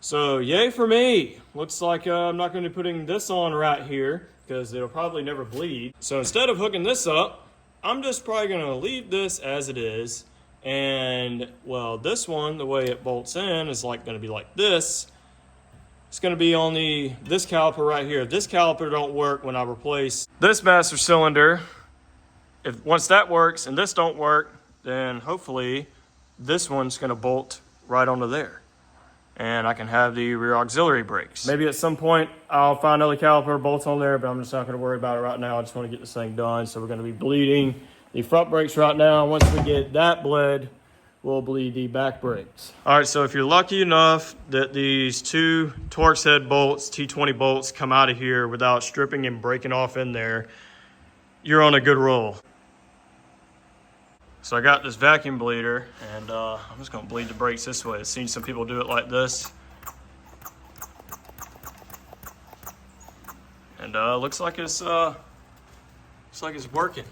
So yay for me. Looks like I'm not going to be putting this on right here because it'll probably never bleed. So instead of hooking this up, I'm just probably going to leave this as it is. And well, this one, the way it bolts in is like going to be like this. It's going to be on this caliper right here. This caliper don't work when I replace this master cylinder. Once that works and this don't work, then hopefully this one's going to bolt right onto there. And I can have the rear auxiliary brakes. Maybe at some point I'll find another caliper bolts on there, but I'm just not going to worry about it right now. I just want to get this thing done. So we're going to be bleeding the front brakes right now. Once we get that bled, we'll bleed the back brakes. All right, so if you're lucky enough that these two Torx head bolts, T20 bolts, come out of here without stripping and breaking off in there, you're on a good roll. So I got this vacuum bleeder, and I'm just gonna bleed the brakes this way. I've seen some people do it like this. And looks like it's working.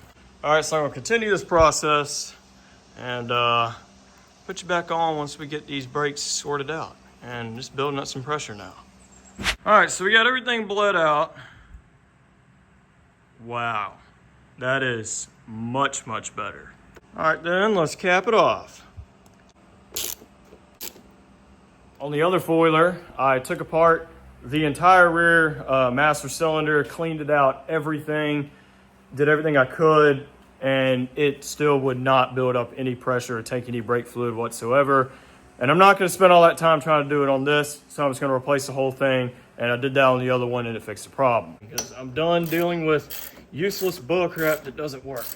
All right, so I'm gonna continue this process and put you back on once we get these brakes sorted out. And just building up some pressure now. All right, so we got everything bled out. Wow, that is much, much better. All right, then let's cap it off. On the other foiler, I took apart the entire rear master cylinder, cleaned it out, everything, did everything I could, and it still would not build up any pressure or take any brake fluid whatsoever. And I'm not going to spend all that time trying to do it on this, so I'm just going to replace the whole thing, and I did that on the other one and it fixed the problem. Because I'm done dealing with useless bullcrap that doesn't work.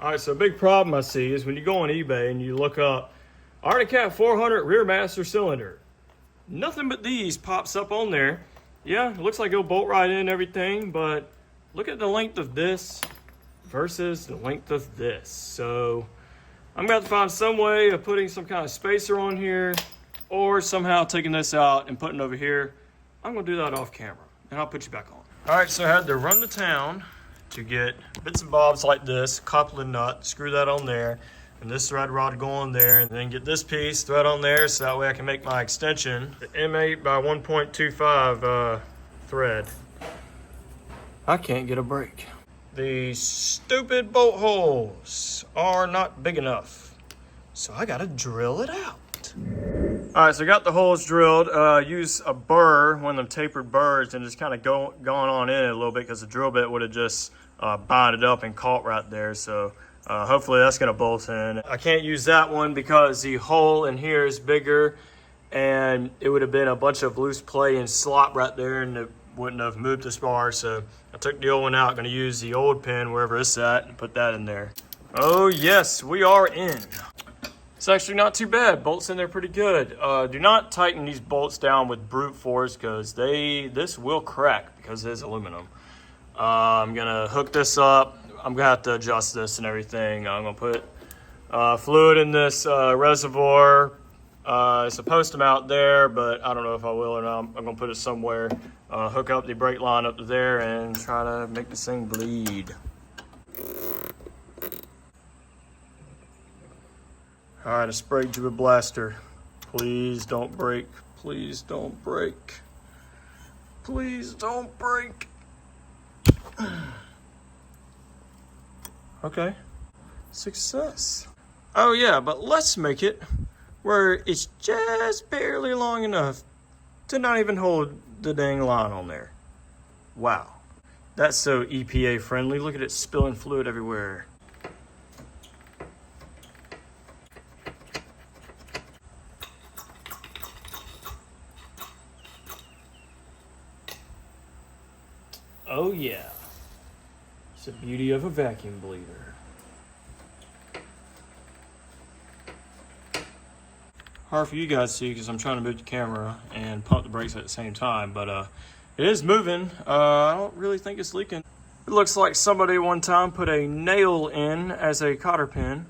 All right, so a big problem I see is when you go on eBay and you look up Arctic Cat 400 rear master cylinder. Nothing but these pops up on there. Yeah, it looks like it'll bolt right in and everything, but look at the length of this versus the length of this. So I'm gonna have to find some way of putting some kind of spacer on here or somehow taking this out and putting it over here. I'm gonna do that off camera and I'll put you back on. All right, so I had to run to town to get bits and bobs like this, coupling nut, screw that on there, and this thread rod go on there, and then get this piece, thread on there, so that way I can make my extension, the M8 by 1.25 thread. I can't get a brake. The stupid bolt holes are not big enough, so I gotta drill it out. All right, so I got the holes drilled. Use a burr, one of them tapered burrs, and just kind of going on in it a little bit because the drill bit would have just bonded up and caught right there. So hopefully that's going to bolt in. I can't use that one because the hole in here is bigger, and it would have been a bunch of loose play and slop right there, and it wouldn't have moved this far. So I took the old one out. Going to use the old pin wherever it's at and put that in there. Oh yes, we are in. It's actually not too bad. Bolts in there pretty good. Do not tighten these bolts down with brute force because this will crack because it is aluminum. I'm gonna hook this up. I'm gonna have to adjust this and everything. I'm gonna put fluid in this reservoir. It's supposed to mount there, but I don't know if I will or not. I'm gonna put it somewhere. Hook up the brake line up to there and try to make this thing bleed. All right, I sprayed you with blaster. Please don't break. Please don't break. Please don't break. Okay, success. Oh yeah, but let's make it where it's just barely long enough to not even hold the dang line on there. Wow, that's so EPA friendly. Look at it spilling fluid everywhere. Oh yeah, it's the beauty of a vacuum bleeder. Hard for you guys to see because I'm trying to move the camera and pump the brakes at the same time, but it is moving. I don't really think it's leaking. It looks like somebody one time put a nail in as a cotter pin.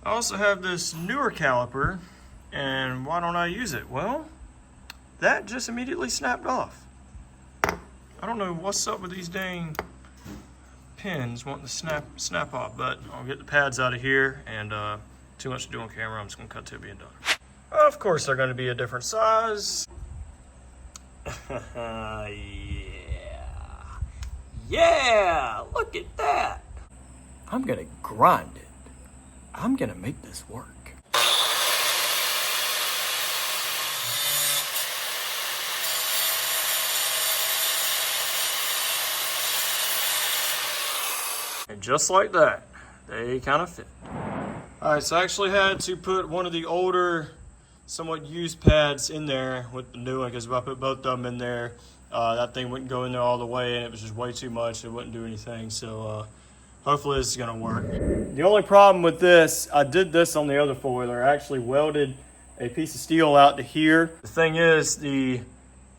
I also have this newer caliper, and why don't I use it? Well, that just immediately snapped off. I don't know what's up with these dang pins wanting to snap off, but I'll get the pads out of here, and too much to do on camera. I'm just gonna cut to it being done. Of course, they're gonna be a different size. Yeah, look at that. I'm gonna grind it. I'm gonna make this work. And just like that, they kind of fit. All right, so I actually had to put one of the older, somewhat used pads in there with the new one, because if I put both of them in there, that thing wouldn't go in there all the way, and it was just way too much. It wouldn't do anything, so hopefully this is gonna work. The only problem with this, I did this on the other four-wheeler. I actually welded a piece of steel out to here. The thing is, the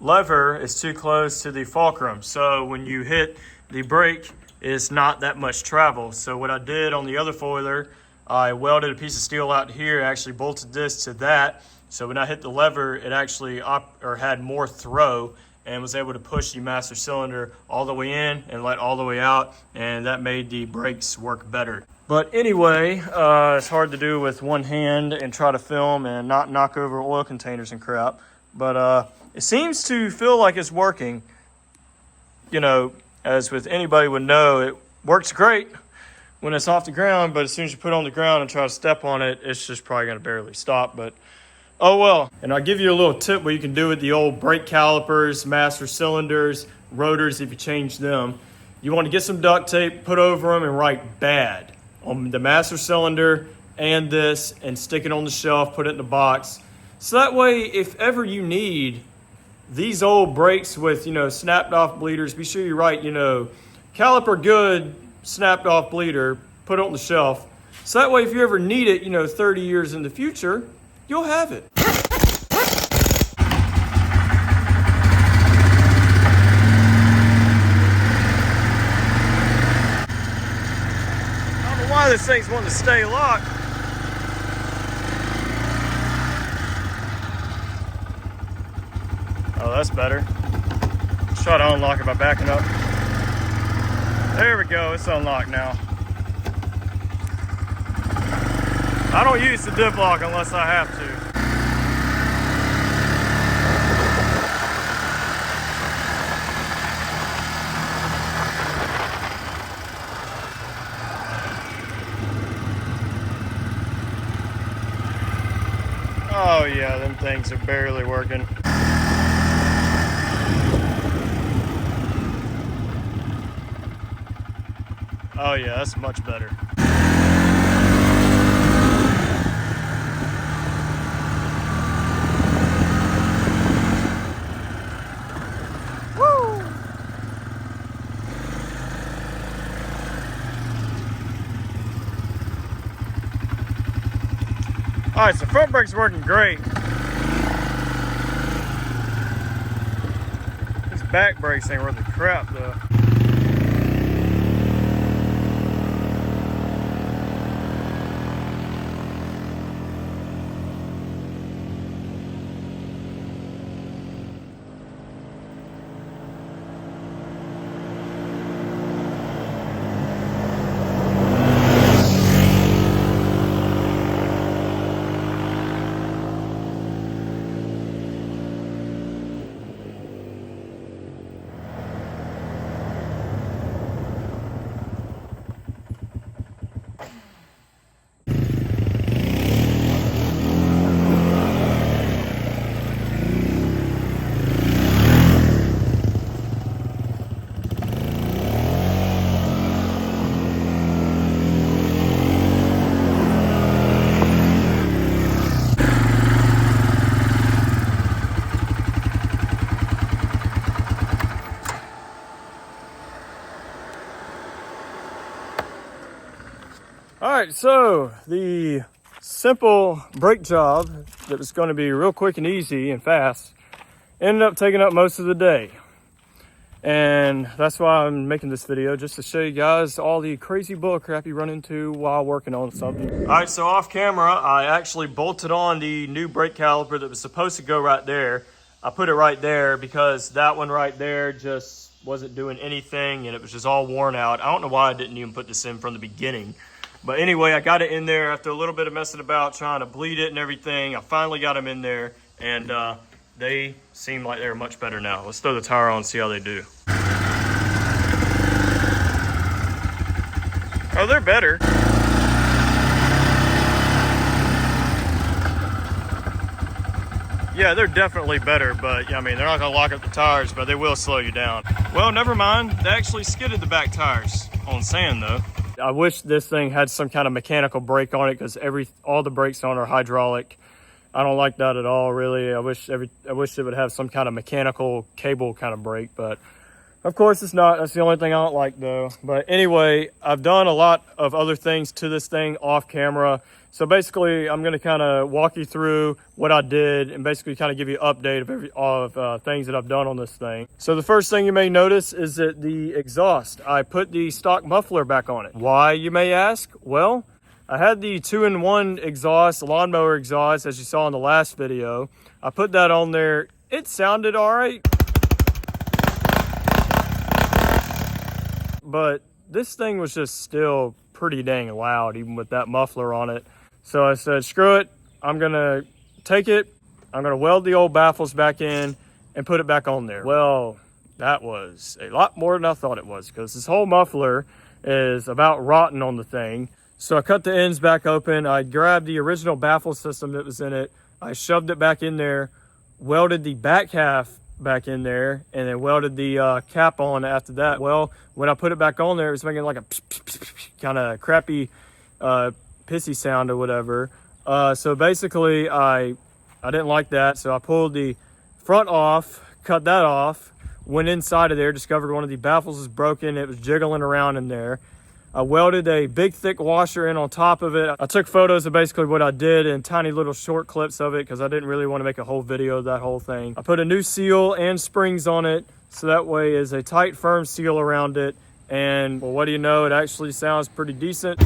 lever is too close to the fulcrum, so when you hit the brake, it's not that much travel. So what I did on the other four-wheeler, I welded a piece of steel out here, actually bolted this to that. So when I hit the lever, it actually had more throw and was able to push the master cylinder all the way in and let all the way out. And that made the brakes work better. But anyway, it's hard to do with one hand and try to film and not knock over oil containers and crap. But it seems to feel like it's working. You know, as with anybody would know, it works great when it's off the ground, but as soon as you put it on the ground and try to step on it, it's just probably gonna barely stop, but oh well. And I'll give you a little tip what you can do with the old brake calipers, master cylinders, rotors if you change them. You wanna get some duct tape, put over them and write bad on the master cylinder and this, and stick it on the shelf, put it in the box. So that way, if ever you need these old brakes with, you know, snapped off bleeders, be sure you write, you know, caliper good, snapped off bleeder, put it on the shelf. So that way, if you ever need it, you know, 30 years in the future, you'll have it. I don't know why this thing's wanting to stay locked. Oh, that's better. Let's try to unlock it by backing up. There we go, it's unlocked now. I don't use the Diff-Lock unless I have to. Oh yeah, them things are barely working. Oh yeah, that's much better. Woo! All right, so front brake's working great. These back brakes ain't worth the crap though. All right, so the simple brake job that was going to be real quick and easy and fast ended up taking up most of the day. And that's why I'm making this video, just to show you guys all the crazy bull crap you run into while working on something. All right, so off camera, I actually bolted on the new brake caliper that was supposed to go right there. I put it right there because that one right there just wasn't doing anything and it was just all worn out. I don't know why I didn't even put this in from the beginning. But anyway, I got it in there after a little bit of messing about, trying to bleed it and everything. I finally got them in there, and they seem like they're much better now. Let's throw the tire on and see how they do. Oh, they're better. Yeah, they're definitely better, but I mean, they're not gonna lock up the tires, but they will slow you down. Well, never mind. They actually skidded the back tires on sand though. I wish this thing had some kind of mechanical brake on it, because all the brakes on are hydraulic. I don't like that at all, really. I wish it would have some kind of mechanical cable kind of brake, but of course it's not. That's the only thing I don't like though. But anyway, I've done a lot of other things to this thing off camera. So basically, I'm going to kind of walk you through what I did and basically kind of give you an update of things that I've done on this thing. So the first thing you may notice is that the exhaust, I put the stock muffler back on it. Why, you may ask? Well, I had the 2-in-1 exhaust, lawnmower exhaust, as you saw in the last video. I put that on there. It sounded all right, but this thing was just still pretty dang loud, even with that muffler on it. So I said, screw it. I'm going to take it. I'm going to weld the old baffles back in and put it back on there. Well, that was a lot more than I thought it was, because this whole muffler is about rotten on the thing. So I cut the ends back open. I grabbed the original baffle system that was in it. I shoved it back in there, welded the back half back in there, and then welded the cap on after that. Well, when I put it back on there, it was making like a kind of crappy pissy sound or whatever. So basically I didn't like that, so I pulled the front off, cut that off, went inside of there, discovered one of the baffles was broken. It was jiggling around in there. I welded a big thick washer in on top of it. I took photos of basically what I did and tiny little short clips of it, because I didn't really want to make a whole video of that whole thing. I put a new seal and springs on it, so that way is a tight, firm seal around it. And well, what do you know, it actually sounds pretty decent.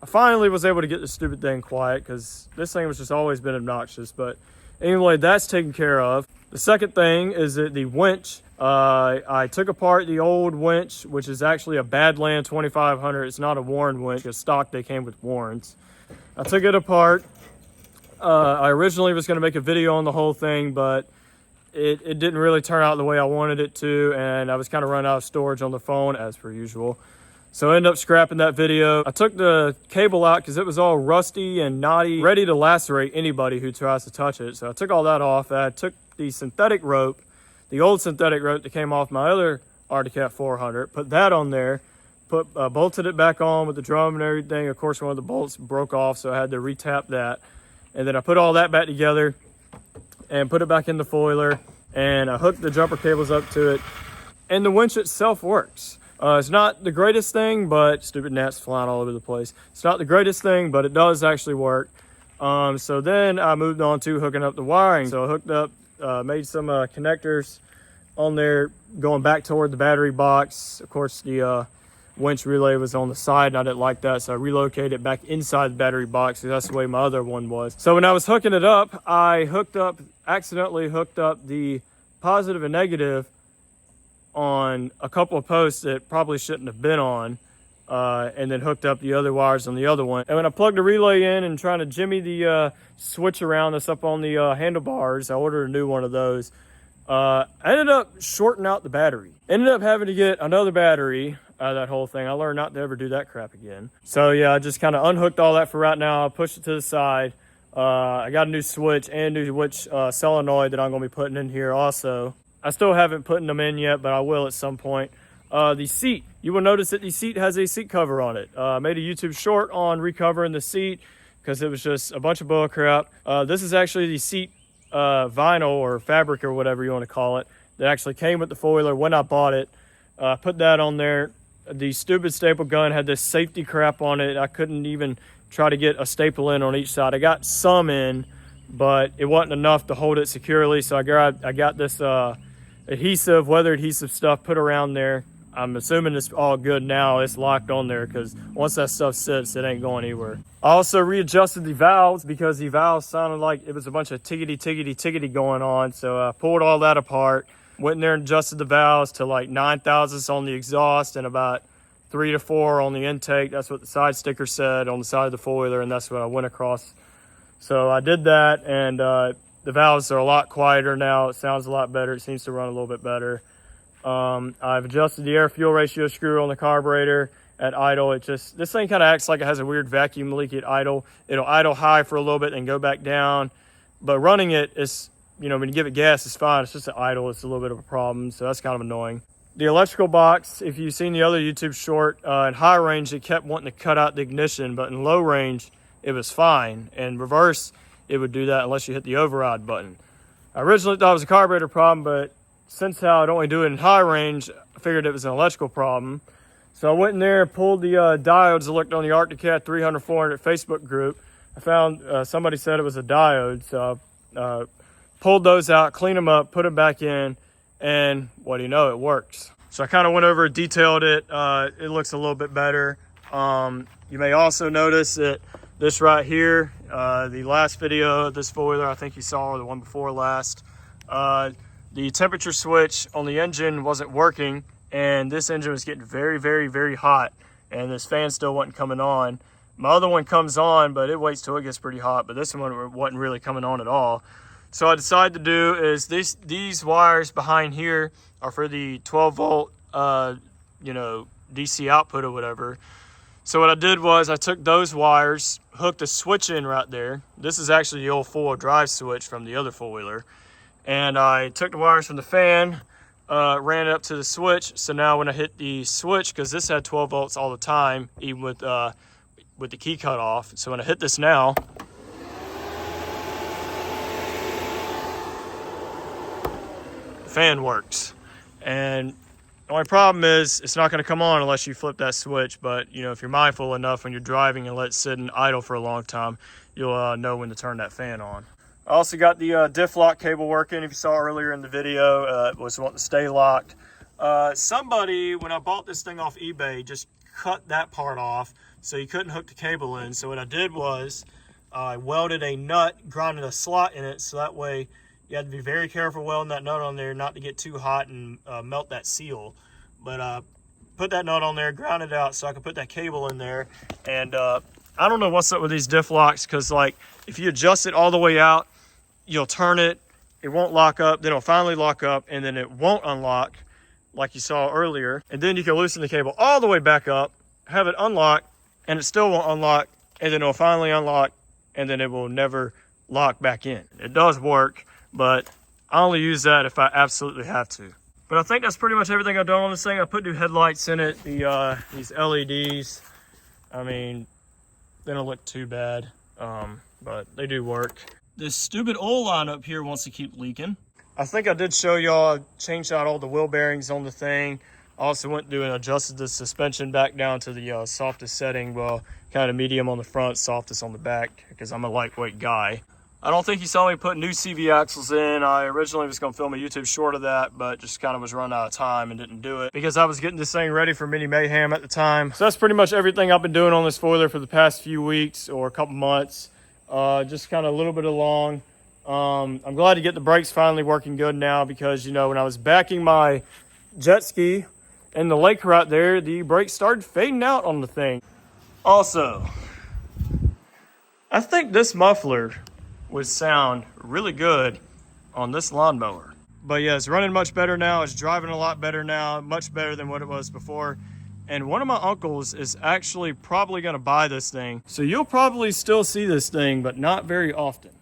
I finally was able to get this stupid thing quiet, because this thing was just always been obnoxious. But anyway, that's taken care of. The second thing is that the winch, I took apart the old winch, which is actually a Badland 2500. It's not a Warren winch, because stock they came with Warrens. I took it apart. I originally was going to make a video on the whole thing, but it didn't really turn out the way I wanted it to, and I was kind of running out of storage on the phone, as per usual. So I ended up scrapping that video. I took the cable out because it was all rusty and knotty, ready to lacerate anybody who tries to touch it. So I took all that off. I took the synthetic rope, the old synthetic rope that came off my other Arctic Cat 400, put that on there, bolted it back on with the drum and everything. Of course, one of the bolts broke off, so I had to retap that. And then I put all that back together and put it back in the foiler, and I hooked the jumper cables up to it, and the winch itself works. It's not the greatest thing, but stupid gnats flying all over the place. It's not the greatest thing, but it does actually work. So then I moved on to hooking up the wiring. So I hooked up, made some connectors on there going back toward the battery box. Of course, the winch relay was on the side, and I didn't like that, so I relocated it back inside the battery box, because that's the way my other one was. So when I was hooking it up, I accidentally hooked up the positive and negative on a couple of posts that probably shouldn't have been on, and then hooked up the other wires on the other one. And when I plugged the relay in and trying to jimmy the switch around that's up on the handlebars, I ordered a new one of those. I ended up shorting out the battery. Ended up having to get another battery out of that whole thing. I learned not to ever do that crap again. So yeah, I just kind of unhooked all that for right now. I pushed it to the side. I got a new switch and new switch solenoid that I'm going to be putting in here also. I still haven't put them in yet, but I will at some point. The seat, you will notice that the seat has a seat cover on it. I made a YouTube short on recovering the seat because it was just a bunch of bull crap. This is actually the seat vinyl or fabric or whatever you want to call it that actually came with the foiler when I bought it. Put that on there. The stupid staple gun had this safety crap on it. I couldn't even try to get a staple in on each side. I got some in, but it wasn't enough to hold it securely. So I got this adhesive, weather adhesive stuff put around there. I'm assuming it's all good now. It's locked on there because once that stuff sits, it ain't going anywhere. I also readjusted the valves because the valves sounded like it was a bunch of tickety going on. So I pulled all that apart, went in there and adjusted the valves to like 9 thousandths on the exhaust and about 3 to 4 on the intake. That's what the side sticker said on the side of the four-wheeler, and that's what I went across. So I did that, and the valves are a lot quieter now. It sounds a lot better. It seems to run a little bit better. I've adjusted the air-fuel ratio screw on the carburetor at idle. This thing kind of acts like it has a weird vacuum leak at idle. It'll idle high for a little bit and go back down. But running it, it's, you know, when you give it gas, it's fine. It's just at idle, it's a little bit of a problem. So that's kind of annoying. The electrical box, if you've seen the other YouTube short, in high range, it kept wanting to cut out the ignition, but in low range, it was fine. In reverse, it would do that unless you hit the override button. I originally thought it was a carburetor problem, but since how I'd only do it in high range, I figured it was an electrical problem. So I went in there and pulled the diodes I looked on the Arctic Cat 300-400 Facebook group. I found somebody said it was a diode, so I pulled those out, cleaned them up, put them back in, and what do you know, it works. So I kind of went over and detailed it. It looks a little bit better. You may also notice that this right here, the last video of this four-wheeler, I think you saw, or the one before last, the temperature switch on the engine wasn't working, and this engine was getting very hot, and this fan still wasn't coming on. My other one comes on, but it waits till it gets pretty hot, but this one wasn't really coming on at all. So I decided to do is these wires behind here are for the 12 volt, you know, DC output or whatever. So what I did was I took those wires, hooked a switch in right there. This is actually the old four-wheel drive switch from the other four-wheeler. And I took the wires from the fan, ran it up to the switch. So now when I hit the switch, because this had 12 volts all the time, even with the key cut off. So when I hit this now, the fan works. And the only problem is it's not going to come on unless you flip that switch. But, you know, if you're mindful enough when you're driving and let it sit in idle for a long time, you'll know when to turn that fan on. I also got the Diff-Lock cable working. If you saw earlier in the video, it was wanting to stay locked. Somebody, when I bought this thing off eBay, just cut that part off so you couldn't hook the cable in. So what I did was I welded a nut, grounded a slot in it, so that way you had to be very careful welding that nut on there not to get too hot and melt that seal. But put that nut on there, ground it out so I could put that cable in there. And I don't know what's up with these Diff-Locks, because like if you adjust it all the way out, you'll turn it, it won't lock up, then it'll finally lock up, and then it won't unlock like you saw earlier. And then you can loosen the cable all the way back up, have it unlock, and it still won't unlock, and then it'll finally unlock, and then it will never lock back in. It does work, but I only use that if I absolutely have to. But I think that's pretty much everything I've done on this thing. I put new headlights in it, these LEDs. I mean, they don't look too bad, but they do work. This stupid oil line up here wants to keep leaking. I think I did show y'all, I changed out all the wheel bearings on the thing. I also went through and adjusted the suspension back down to the softest setting. Well, kind of medium on the front, softest on the back, because I'm a lightweight guy. I don't think you saw me put new CV axles in. I originally was going to film a YouTube short of that, but just kind of was running out of time and didn't do it because I was getting this thing ready for Mini Mayhem at the time. So that's pretty much everything I've been doing on this foiler for the past few weeks or a couple months. Just kind of a little bit along. I'm glad to get the brakes finally working good now because, you know, when I was backing my jet ski in the lake right there, the brakes started fading out on the thing. Also, I think this muffler would sound really good on this lawnmower. But yeah, it's running much better now. It's driving a lot better now, much better than what it was before. And one of my uncles is actually probably gonna buy this thing. So you'll probably still see this thing, but not very often.